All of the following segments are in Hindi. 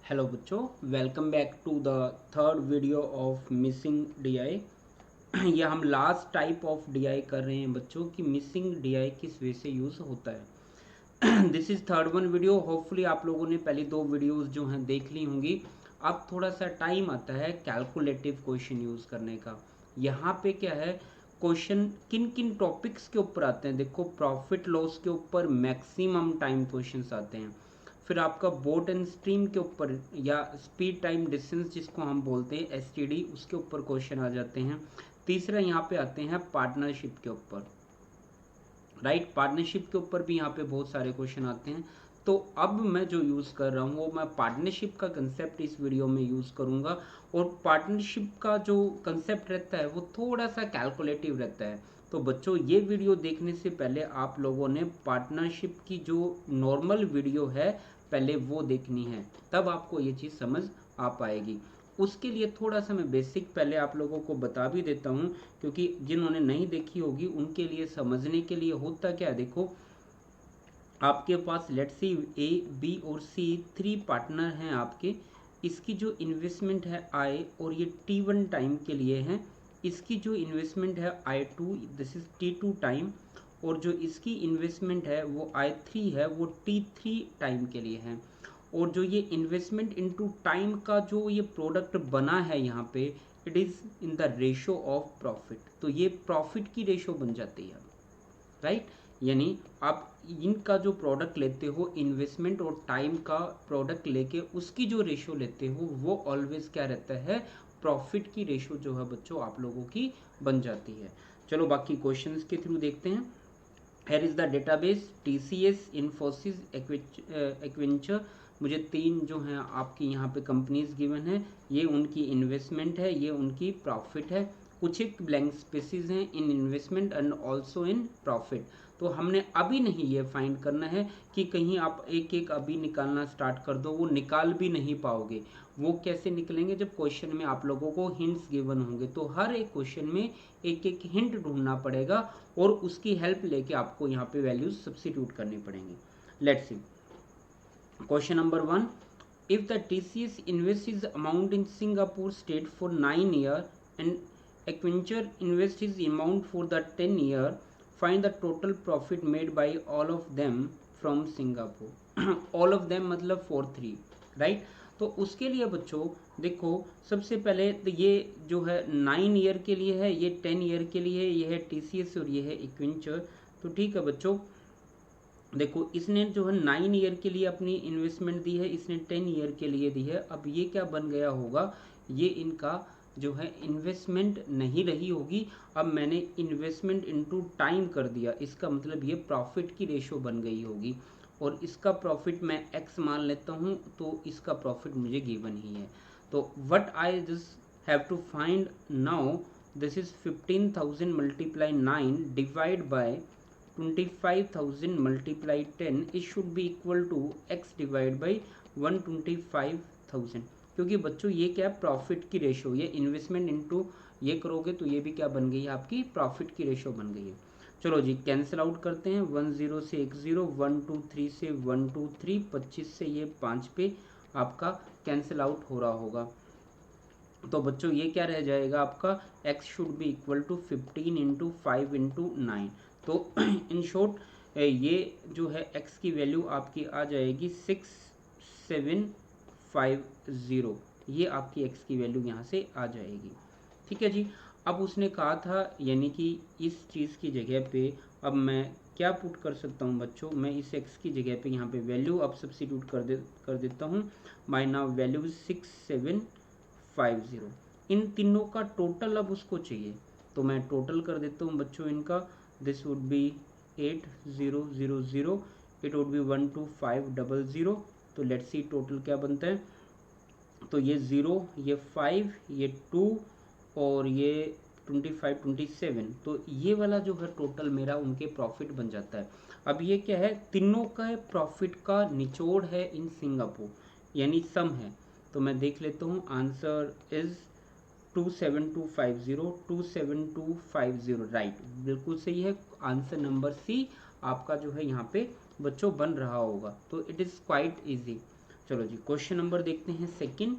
हेलो बच्चों, welcome back to the third video of missing DI. ये हम लास्ट टाइप ऑफ डीआई कर रहे हैं बच्चों कि मिसिंग डीआई किस वे से यूज़ होता है। This is third one video. Hopefully आप लोगों ने पहली दो वीडियोस जो हैं देख ली होंगी। अब थोड़ा सा टाइम आता है कैलकुलेटिव क्वेश्चन यूज़ करने का। यहाँ पे क्या है, क्वेश्चन किन किन टॉपिक्स के ऊपर आते हैं। देखो, प्रॉफिट लॉस के ऊपर मैक्सिमम टाइम क्वेश्चंस आते हैं। फिर आपका बोट एंड स्ट्रीम के ऊपर या स्पीड टाइम डिस्टेंस जिसको हम बोलते हैं एसटीडी, उसके ऊपर क्वेश्चन आ जाते हैं। तीसरा यहाँ पे आते हैं पार्टनरशिप के ऊपर, राइट। पार्टनरशिप के ऊपर भी यहाँ पे बहुत सारे क्वेश्चन आते हैं। तो अब मैं जो यूज़ कर रहा हूँ वो मैं पार्टनरशिप का कंसेप्ट इस वीडियो में यूज़ करूँगा। और पार्टनरशिप का जो कंसेप्ट रहता है वो थोड़ा सा कैलकुलेटिव रहता है। तो बच्चों, ये वीडियो देखने से पहले आप लोगों ने पार्टनरशिप की जो नॉर्मल वीडियो है पहले वो देखनी है, तब आपको ये चीज़ समझ आ पाएगी। उसके लिए थोड़ा सा मैं बेसिक पहले आप लोगों को बता भी देता हूँ, क्योंकि जिन्होंने नहीं देखी होगी उनके लिए समझने के लिए होता क्या है। देखो, आपके पास लेट्स सी ए बी और सी थ्री पार्टनर हैं आपके। इसकी जो इन्वेस्टमेंट है आई, और ये T1 टाइम के लिए है। इसकी जो इन्वेस्टमेंट है I2, this is T2 time. और जो इसकी इन्वेस्टमेंट है वो I3 है, वो T3 टाइम के लिए है। और जो ये इन्वेस्टमेंट इनटू टाइम का जो ये प्रोडक्ट बना है यहाँ पे, it is in the ratio of profit. तो ये प्रॉफिट की रेशो बन जाती है, राइट। यानी आप इनका जो प्रोडक्ट लेते हो, इन्वेस्टमेंट और टाइम का प्रोडक्ट लेके उसकी जो रेशो लेते हो वो ऑलवेज क्या रहता है, प्रॉफिट की रेशो जो है बच्चों आप लोगों की बन जाती है। चलो बाकी क्वेश्चंस के थ्रू देखते हैं। Here is the database TCS, Infosys, Accenture. मुझे तीन जो हैं आपकी यहाँ पे कंपनीज गिवन है। ये उनकी इन्वेस्टमेंट है, ये उनकी प्रॉफिट है। कुछ एक ब्लैंक स्पेसिस हैं इन investment and also in profit. तो हमने अभी नहीं ये फाइंड करना है कि कहीं आप एक एक अभी निकालना स्टार्ट कर दो, वो निकाल भी नहीं पाओगे। वो कैसे निकलेंगे, जब क्वेश्चन में आप लोगों को हिंट्स गिवन होंगे। तो हर एक क्वेश्चन में एक एक हिंट ढूंढना पड़ेगा और उसकी हेल्प लेके आपको यहाँ पे वैल्यूज सब्स्टिट्यूट करनी पड़ेंगी। Let's see question number 1। if the TCS invests his amount in Singapore state for 9 years and Accenture invests his amount for the 10 year, find the total profit made by all of them from Singapore। all of them मतलब 4-3, राइट। तो उसके लिए बच्चों देखो, सबसे पहले तो ये जो है 9 ईयर के लिए है, ये 10 ईयर के लिए है, ये है TCS और ये है Accenture। तो ठीक है बच्चों, देखो इसने जो है 9 ईयर के लिए अपनी इन्वेस्टमेंट दी है, इसने 10 ईयर के लिए दी है। अब ये क्या बन गया होगा, ये इनका जो है इन्वेस्टमेंट नहीं रही होगी। अब मैंने इन्वेस्टमेंट इनटू टाइम कर दिया, इसका मतलब ये प्रॉफिट की रेशो बन गई होगी। और इसका प्रॉफिट मैं x मान लेता हूँ, तो इसका प्रॉफिट मुझे गिवन ही है। तो what I just have to find now, this is 15,000 multiply 9 divide by 25,000 multiply 10, it should be equal to x divide by 125,000। क्योंकि बच्चों ये क्या है, प्रॉफिट की रेशो, ये इन्वेस्टमेंट इनटू ये करोगे तो ये भी क्या बन गई है, आपकी प्रॉफिट की रेशो बन गई है। चलो जी, कैंसिल आउट करते हैं। 10 से 10, 1 2 3 से 1 2 3, 25 से ये 5 पे आपका कैंसिल आउट हो रहा होगा। तो बच्चों ये क्या रह जाएगा आपका, x should be equal to 15 into 5 into 9। तो इन शॉर्ट ये जो है x की वैल्यू आपकी आ जाएगी 6750। ये आपकी x की वैल्यू यहाँ से आ जाएगी, ठीक है जी। अब उसने कहा था, यानी कि इस चीज़ की जगह पे अब मैं क्या पुट कर सकता हूँ बच्चों, मैं इस x की जगह पे यहाँ पे वैल्यू अब सब्स्टिट्यूट कर देता हूँ। My now value 6750। इन तीनों का टोटल अब उसको चाहिए, तो मैं टोटल कर देता हूँ बच्चों इनका। This would be 8000, it would be 12500। तो लेट्स सी टोटल क्या बनता है। तो ये 0, ये 5, ये 2 और ये 25 27। तो ये वाला जो है टोटल मेरा उनके प्रॉफिट बन जाता है। अब ये क्या है, तीनों का प्रॉफिट का निचोड़ है इन सिंगापुर, यानी सम है। तो मैं देख लेता हूँ, आंसर इज 27250, 27250, राइट, बिल्कुल सही है। आंसर नंबर सी आपका जो है यहाँ पे बच्चों बन रहा होगा। तो इट इज़ क्वाइट इजी। चलो जी क्वेश्चन नंबर देखते हैं second.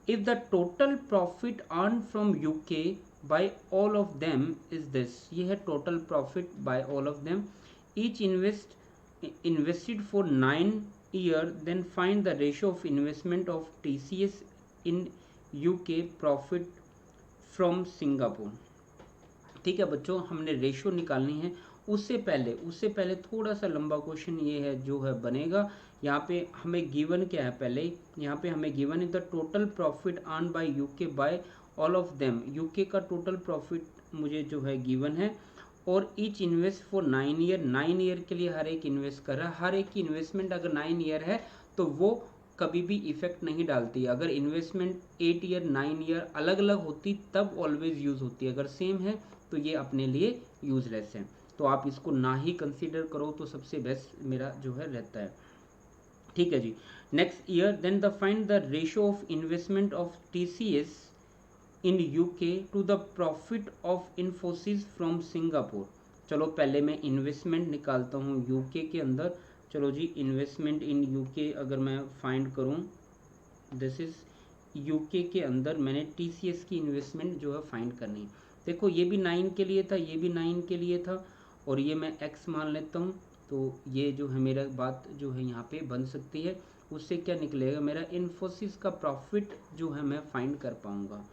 If the total profit earn from UK by all of them is this, ये है total profit by all of them, each invested for 9 year, then find the ratio of investment of TCS in UK profit from Singapore। ठीक है बच्चों, हमने रेशियो निकालनी है। उससे पहले थोड़ा सा लंबा क्वेश्चन ये है जो है बनेगा। यहाँ पे हमें गिवन क्या है, पहले यहाँ पे हमें गिवन है the total profit earn by UK by all of them, UK का टोटल प्रॉफिट मुझे जो है गिवन है, और each invest for 9 year, 9 year के लिए हर एक इन्वेस्ट कर रहा है। हर एक की इन्वेस्टमेंट अगर 9 ईयर है तो वो कभी भी इफेक्ट नहीं डालती। अगर इन्वेस्टमेंट 8 ईयर 9 ईयर अलग अलग होती तब ऑलवेज यूज होती है, अगर सेम है तो ये अपने लिए यूजलेस है। तो आप इसको ना ही कंसीडर करो तो सबसे बेस्ट मेरा जो है रहता है। ठीक है जी, next year then the find the ratio of investment of TCS in UK to the profit of Infosys from Singapore. चलो पहले मैं इन्वेस्टमेंट निकालता हूँ यूके के अंदर। चलो जी इन्वेस्टमेंट इन यूके अगर मैं फाइंड करूँ, दिस इज यूके के अंदर मैंने TCS की इन्वेस्टमेंट जो है फाइंड करनी है। देखो ये भी 9 के लिए था, ये भी 9 के लिए था, और ये मैं x मान लेता हूँ, तो ये जो है मेरा बात जो है यहाँ पे बन सकती है। उससे क्या निकलेगा, मेरा इन्फोसिस का प्रॉफिट जो है मैं फाइंड कर पाऊंगा।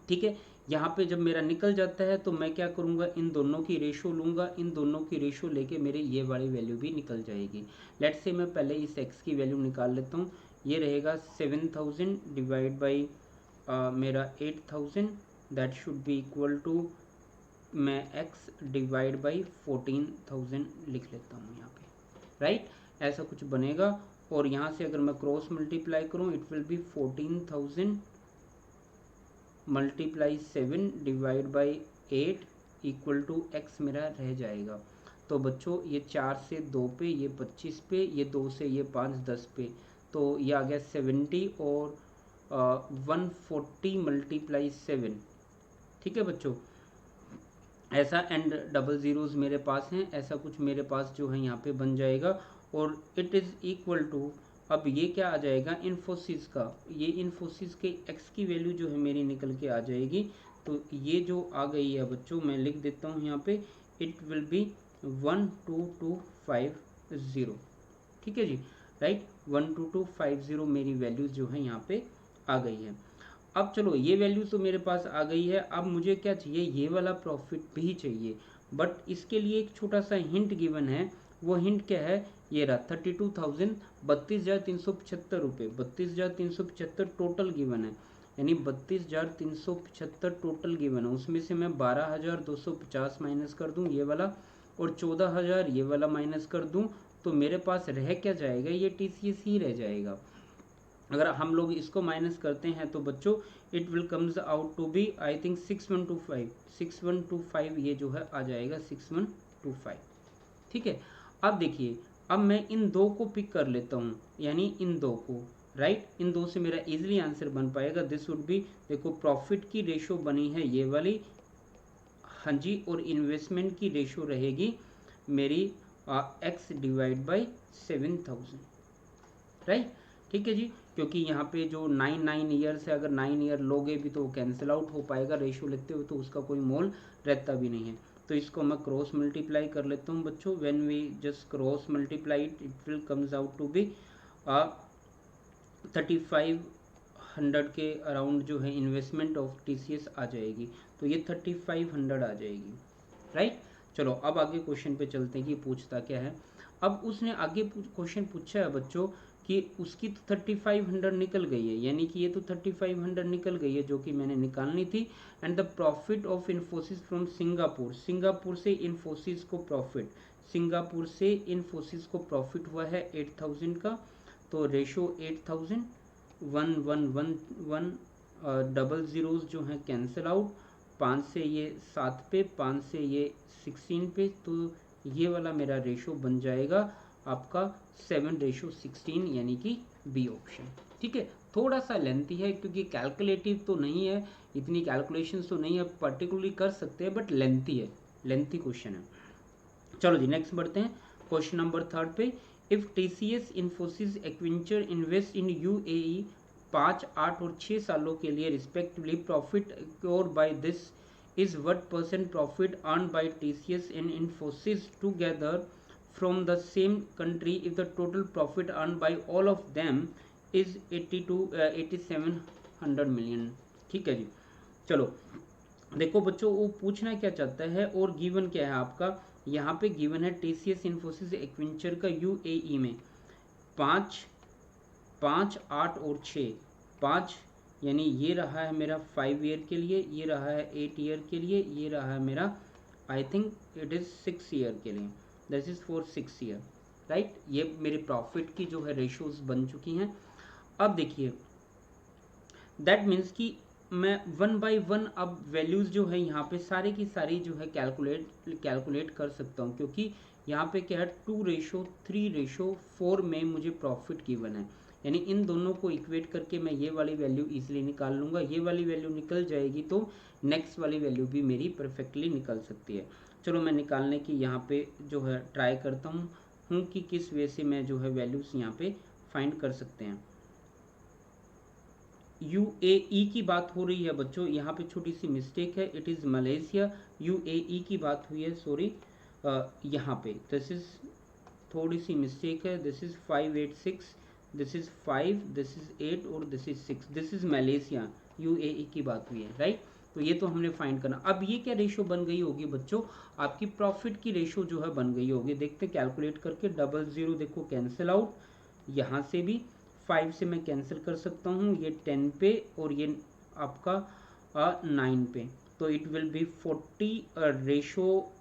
ठीक है, यहाँ पे जब मेरा निकल जाता है तो मैं क्या करूँगा, इन दोनों की रेशो लूँगा, इन दोनों की रेशो लेके मेरे ये वाली वैल्यू भी निकल जाएगी। लेट्स से मैं पहले इस x की वैल्यू निकाल लेता हूँ। ये रहेगा 7000 डिवाइड बाई मेरा 8000, that should be equal to, मैं x डिवाइड बाई 14000 लिख लेता हूँ यहाँ पे, राइट, ऐसा कुछ बनेगा। और यहाँ से अगर मैं क्रॉस मल्टीप्लाई करूँ it will be 14000 multiply 7 divide by 8 equal to x मेरा रह जाएगा। तो बच्चों ये 4 से 2 पे, ये 25 पे, ये 2 से ये 5 10 पे, तो ये आ गया 70 और 140 मल्टीप्लाई 7। ठीक है बच्चों, ऐसा एंड डबल ज़ीरोज़ मेरे पास हैं, ऐसा कुछ मेरे पास जो है यहाँ पे बन जाएगा। और इट इज़ इक्वल टू, अब ये क्या आ जाएगा, इन्फोसिस का, ये इन्फोसिस के x की वैल्यू जो है मेरी निकल के आ जाएगी। तो ये जो आ गई है बच्चों, मैं लिख देता हूँ यहाँ पे, इट विल बी 12250। ठीक है जी, राइट, 12250 मेरी वैल्यू जो है यहाँ पे आ गई है। अब चलो ये वैल्यू तो मेरे पास आ गई है, अब मुझे क्या चाहिए, ये वाला प्रॉफिट भी चाहिए, बट इसके लिए एक छोटा सा हिंट गिवन है। वो हिंट क्या है, ये रहा 32,000, 32,375 रुपये, 32,375 टोटल गिवन है, यानी 32,375 टोटल गिवन है। उसमें से मैं 12,250 माइनस कर दूं ये वाला, और 14,000 ये वाला माइनस कर दूं, तो मेरे पास रह क्या जाएगा, ये TCS ही रह जाएगा। अगर हम लोग इसको माइनस करते हैं तो बच्चों it will comes out to be I think 6125 ये जो है आ जाएगा 6125। ठीक है, अब देखिए, अब मैं इन दो को पिक कर लेता हूँ, यानी इन दो को, राइट, इन दो से मेरा इजीली आंसर बन पाएगा। दिस वुड बी, देखो प्रॉफिट की रेशो बनी है ये वाली, हाँ जी, और इन्वेस्टमेंट की रेशो रहेगी मेरी x डिवाइड बाई 7000, राइट। ठीक है जी, क्योंकि यहाँ पे जो 9 ईयर से अगर 9 ईयर लोगे भी तो वो कैंसिल आउट हो पाएगा रेशो लेते हुए, तो उसका कोई मोल रहता भी नहीं है। तो इसको मैं क्रॉस मल्टीप्लाई कर लेता हूँ बच्चों, when we just cross multiply it will comes out to be 3500 के अराउंड जो है इन्वेस्टमेंट ऑफ TCS आ जाएगी, तो ये 3500 आ जाएगी, राइट। चलो अब आगे क्वेश्चन पे चलते हैं कि पूछता क्या है। अब उसने आगे क्वेश्चन पूछा है बच्चों कि उसकी तो 3500 निकल गई है, यानी कि ये तो 3500 निकल गई है जो कि मैंने निकालनी थी। And the profit of Infosys from Singapore, Singapore से इन्फोसिस को प्रॉफिट, सिंगापुर से इन्फोसिस को प्रॉफिट हुआ है 8000 का, तो रेशो 8000, 1111 डबल ज़ीरोज़ जो हैं कैंसिल आउट, 5 से ये 7 पे, 5 से ये 16 पे, तो ये वाला मेरा रेशो बन जाएगा आपका 7:16, यानी कि बी ऑप्शन। ठीक है, थोड़ा सा लेंथी है क्योंकि कैलकुलेटिव तो नहीं है, इतनी कैलकुलेशंस तो नहीं है, पर्टिकुलरली कर सकते हैं बट लेंथी है, लेंथी क्वेश्चन है। चलो जी नेक्स्ट बढ़ते हैं क्वेश्चन नंबर 3 पे। If TCS Infosys Accenture invest in UAE 5, 8 और 6 सालों के लिए रिस्पेक्टिवली, प्रॉफिट और by this is what % profit earned by TCS and Infosys together from the same country if the total profit earned by all of them is 8700 million। ठीक है जी। चलो देखो बच्चों, वो पूछना क्या चाहता है और गिवन क्या है आपका, यहाँ पे गिवन है TCS इन्फोसिस एक्वेंचर का UAE में 5, 5, 8 और 6, 5 यानी ये रहा है मेरा 5 ईयर के लिए, ये रहा है 8 ईयर के लिए, ये रहा है मेरा I think it is 6 year के लिए, this is for 6 year, right. ये मेरे प्रॉफिट की जो है रेशोज बन चुकी हैं। अब देखिए दैट मीन्स कि मैं 1 बाय 1 अब वैल्यूज़ जो है यहाँ पे सारी की सारी जो है कैलकुलेट कर सकता हूँ, क्योंकि यहाँ पे क्या है 2:3:4 में मुझे प्रॉफिट गिवन है, यानी इन दोनों को इक्वेट करके मैं ये वाली वैल्यू इजीली निकाल लूँगा। ये वाली वैल्यू निकल जाएगी तो नेक्स्ट वाली वैल्यू भी मेरी परफेक्टली निकल सकती है। चलो मैं निकालने की यहाँ पे जो है ट्राई करता हूँ कि किस वे से मैं जो है वैल्यूज़ यहाँ पे फाइंड कर सकते हैं। UAE की बात हो रही है बच्चों, यहाँ पे छोटी सी मिस्टेक है, इट इज़ मलेशिया। UAE की बात हुई है, सॉरी, यहाँ पे दिस इज़ थोड़ी सी मिस्टेक है, this is 586, this is 5, this is 8 और this is 6, this is Malaysia. UAE की बात हुई है, राइट। तो ये तो हमने फाइंड करना। अब ये क्या रेशो बन गई होगी बच्चों, आपकी प्रॉफिट की रेशो जो है बन गई होगी। देखते कैलकुलेट करके, 00 देखो कैंसिल आउट, यहाँ से भी 5 से मैं कैंसिल कर सकता हूँ, ये 10 पे और ये आपका 9 पे, तो it will B 40 ratio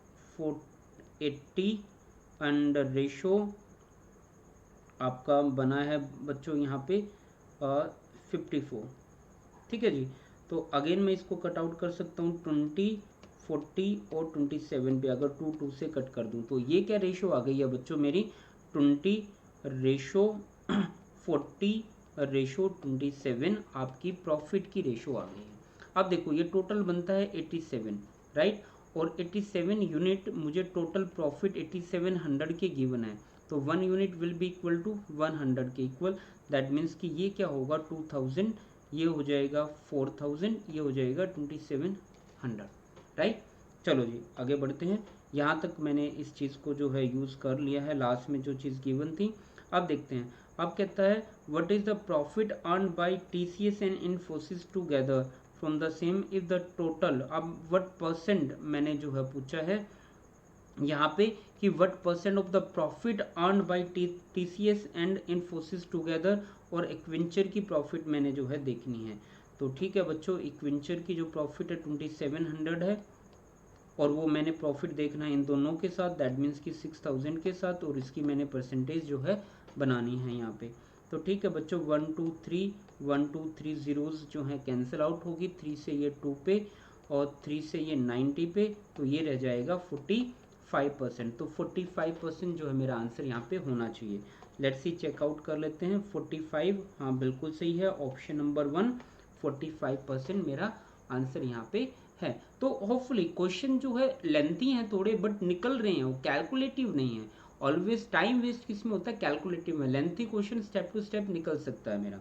80 and ratio आपका बना है बच्चों यहाँ पे 54। ठीक है जी। तो अगेन मैं इसको कट आउट कर सकता हूँ 20, 40 और 27 पे, अगर 2 से कट कर दूँ तो ये क्या रेशो आ गई है बच्चों मेरी 20 रेशो 40 रेशो 27 आपकी प्रॉफिट की रेशो आ गई है। अब देखो ये टोटल बनता है 87, राइट, और 87 यूनिट मुझे टोटल प्रॉफिट 8700 के गिवन है, तो 1 unit will be equal to 100 के इक्वल। दैट मीन्स कि ये क्या होगा 2000, ये हो जाएगा 4000, ये हो जाएगा 2700, राइट। चलो जी आगे बढ़ते हैं। यहाँ तक मैंने इस चीज़ को जो है यूज़ कर लिया है, लास्ट में जो चीज़ गिवन थी। अब देखते हैं, अब कहता है what is the profit earn bye TCS and Infosys together from the same if the total. अब व्हाट परसेंट मैंने जो है पूछा है यहाँ पे कि what percent of the profit earn bye TCS and Infosys together, और एक्वेंचर की प्रॉफिट मैंने जो है देखनी है। तो ठीक है बच्चों, एक्वेंचर की जो प्रॉफिट है 2700 है, और वो मैंने प्रॉफिट देखना है इन दोनों के साथ, दैट मीन्स कि 6000 के साथ, और इसकी मैंने परसेंटेज जो है बनानी है यहाँ पे। तो ठीक है बच्चों, 1 2 3 जीरोज जो है कैंसिल आउट होगी, 3 से ये 2 पे और 3 से ये 90 पे, तो ये रह जाएगा 45%। तो 45% जो है मेरा आंसर यहाँ पे होना चाहिए। लेट्स सी चेकआउट कर लेते हैं। 45, हाँ बिल्कुल सही है, ऑप्शन नंबर 1 45% मेरा आंसर यहाँ पे है। तो होपफुली क्वेश्चन जो है लेंथी हैं थोड़े, बट निकल रहे हैं, वो कैलकुलेटिव नहीं है। ऑलवेज टाइम वेस्ट किस में होता है, कैलकुलेटिव में। Lengthy question step to step निकल सकता है मेरा।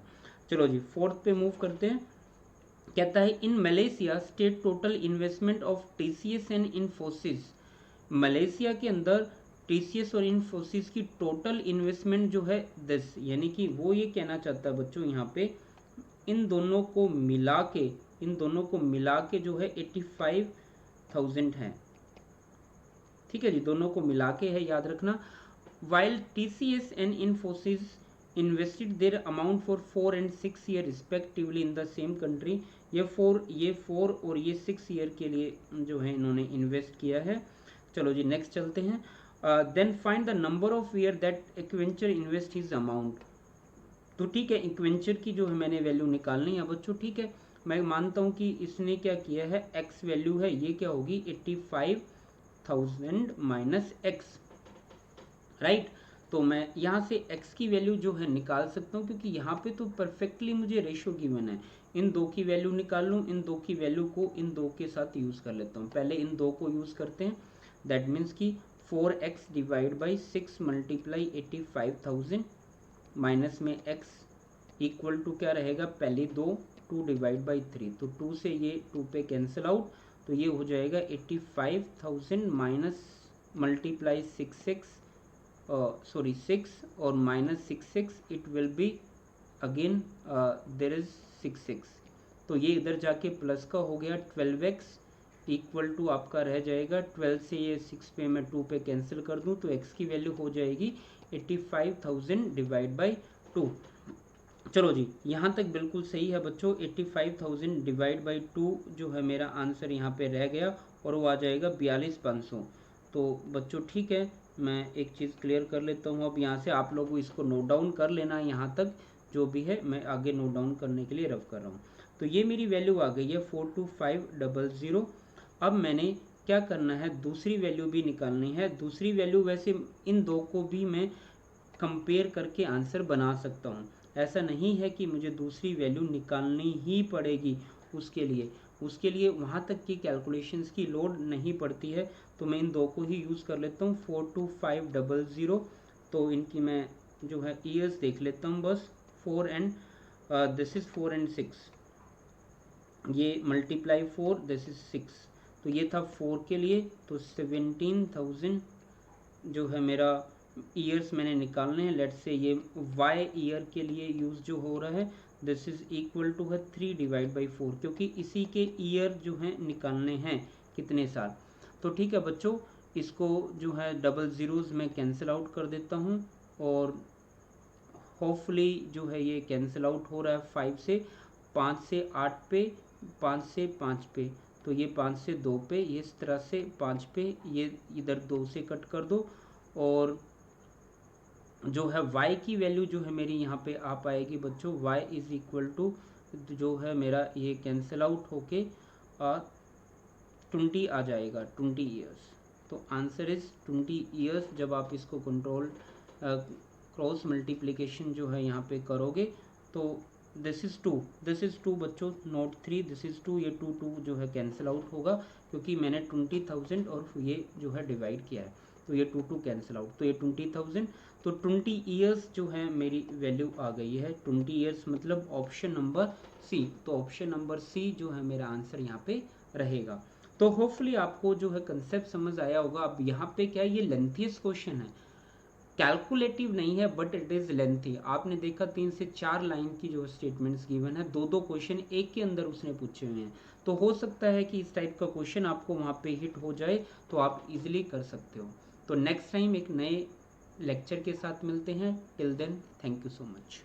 चलो जी फोर्थ पे मूव करते हैं। कहता है in Malaysia state total investment of TCS and Infosys. Malaysia के अंदर TCS और इन्फोसिस की टोटल इन्वेस्टमेंट जो है 10, यानी कि वो ये कहना चाहता है बच्चों यहाँ पे इन दोनों को मिला के जो है 85,000 है। ठीक है जी, दोनों को मिला के है, याद रखना। While TCS and Infosys invested their amount for 4 and 6 year respectively in the same country. ये 4 और ये 6 ईयर के लिए जो है इन्होंने इन्वेस्ट किया है। चलो जी नेक्स्ट चलते हैं। Then find the number of year that Accenture invest his amount. तो ठीक है, इक्वेंचर की जो है मैंने वैल्यू निकालनी है बच्चों। ठीक है, मैं मानता हूँ कि इसने क्या किया है, एक्स वैल्यू है, ये क्या होगी 85,000 माइनस एक्स, राइट। तो मैं यहाँ से x की वैल्यू जो है निकाल सकता हूँ, क्योंकि यहाँ पे तो परफेक्टली मुझे रेशो गिवन है। इन दो की वैल्यू निकाल लूँ, इन दो की वैल्यू को इन दो के साथ यूज़ कर लेता हूँ। पहले इन दो को यूज़ करते हैं, दैट मीन्स कि 4x divide by 6 multiply 85,000 minus में x इक्वल टू क्या रहेगा, पहले 2 डिवाइड बाई 3, तो 2 से ये 2 पे कैंसिल आउट, तो ये हो जाएगा 85,000 माइनस मल्टीप्लाई 6 और minus 6 it will be again there is 6, तो ये इधर जाके प्लस का हो गया 12x इक्वल टू आपका रह जाएगा 12 से ये 6 पे मैं 2 पे कैंसिल कर दूं तो x की वैल्यू हो जाएगी 85,000 डिवाइड बाई 2। चलो जी, यहाँ तक बिल्कुल सही है बच्चों। 85,000 डिवाइड बाई 2 जो है मेरा आंसर यहाँ पे रह गया और वो आ जाएगा 42,500। तो बच्चों ठीक है, मैं एक चीज़ क्लियर कर लेता हूँ। अब यहाँ से आप लोगों को इसको नोट डाउन कर लेना है, यहाँ तक जो भी है मैं आगे नोट डाउन करने के लिए रफ कर रहा हूँ। तो ये मेरी वैल्यू आ गई है 42500। अब मैंने क्या करना है, दूसरी वैल्यू भी निकालनी है। दूसरी वैल्यू वैसे इन दो को भी मैं कंपेयर करके आंसर बना सकता हूँ, ऐसा नहीं है कि मुझे दूसरी वैल्यू निकालनी ही पड़ेगी। उसके लिए वहाँ तक की कैलकुलेशंस की लोड नहीं पड़ती है, तो मैं इन दो को ही यूज़ कर लेता हूँ 42500। तो इनकी मैं जो है ईयर्स देख लेता हूँ बस। 4 एंड दिस इज़ 4 एंड 6, ये मल्टीप्लाई 4 दिस इज़ 6, तो ये था 4 के लिए। तो 17,000 जो है मेरा ईयर्स मैंने निकालने हैं। लेट्स से ये y ईयर के लिए यूज़ जो हो रहा है, दिस इज इक्वल टू है 3 डिवाइड बाई 4, क्योंकि इसी के ईयर जो हैं निकालने हैं कितने साल। तो ठीक है बच्चों, इसको जो है डबल ज़ीरोज़ में कैंसिल आउट कर देता हूँ और होपफुली जो है ये कैंसिल आउट हो रहा है 5 से 5 से 8 पे, 5 से 5 पे, तो ये 5 से 2 पे, ये इस तरह से 5 पे, ये इधर 2 से कट कर दो और जो है y की वैल्यू जो है मेरी यहाँ पे आ पाएगी बच्चों, y इज इक्वल टू जो है मेरा ये कैंसिल आउट होके 20 आ जाएगा, 20 ईयर्स। तो आंसर इज 20 ईयर्स। जब आप इसको कंट्रोल क्रॉस मल्टीप्लिकेशन जो है यहाँ पे करोगे तो दिस इज़ 2 बच्चों, नोट 3, दिस इज़ 2, ये 2 जो है कैंसिल आउट होगा क्योंकि मैंने 20,000 और ये जो है डिवाइड किया है, तो ये 2 कैंसिल आउट, तो ये 20,000। तो 20 ईयर्स जो है मेरी वैल्यू आ गई है। 20 ईयर्स मतलब ऑप्शन नंबर सी, तो ऑप्शन नंबर सी जो है मेरा आंसर यहाँ पे रहेगा। तो होपफुली आपको जो है कंसेप्ट समझ आया होगा। अब यहाँ पे क्या है, ये लेंथीएस्ट क्वेश्चन है, कैलकुलेटिव नहीं है बट इट इज़ लेंथी। आपने देखा 3 से 4 लाइन की जो स्टेटमेंट्स गिवन है, 2 क्वेश्चन एक के अंदर उसने पूछे हुए हैं, तो हो सकता है कि इस टाइप का क्वेश्चन आपको वहाँ पे हिट हो जाए, तो आप इजीली कर सकते हो। तो नेक्स्ट टाइम एक नए लेक्चर के साथ मिलते हैं। Till then, thank you so much.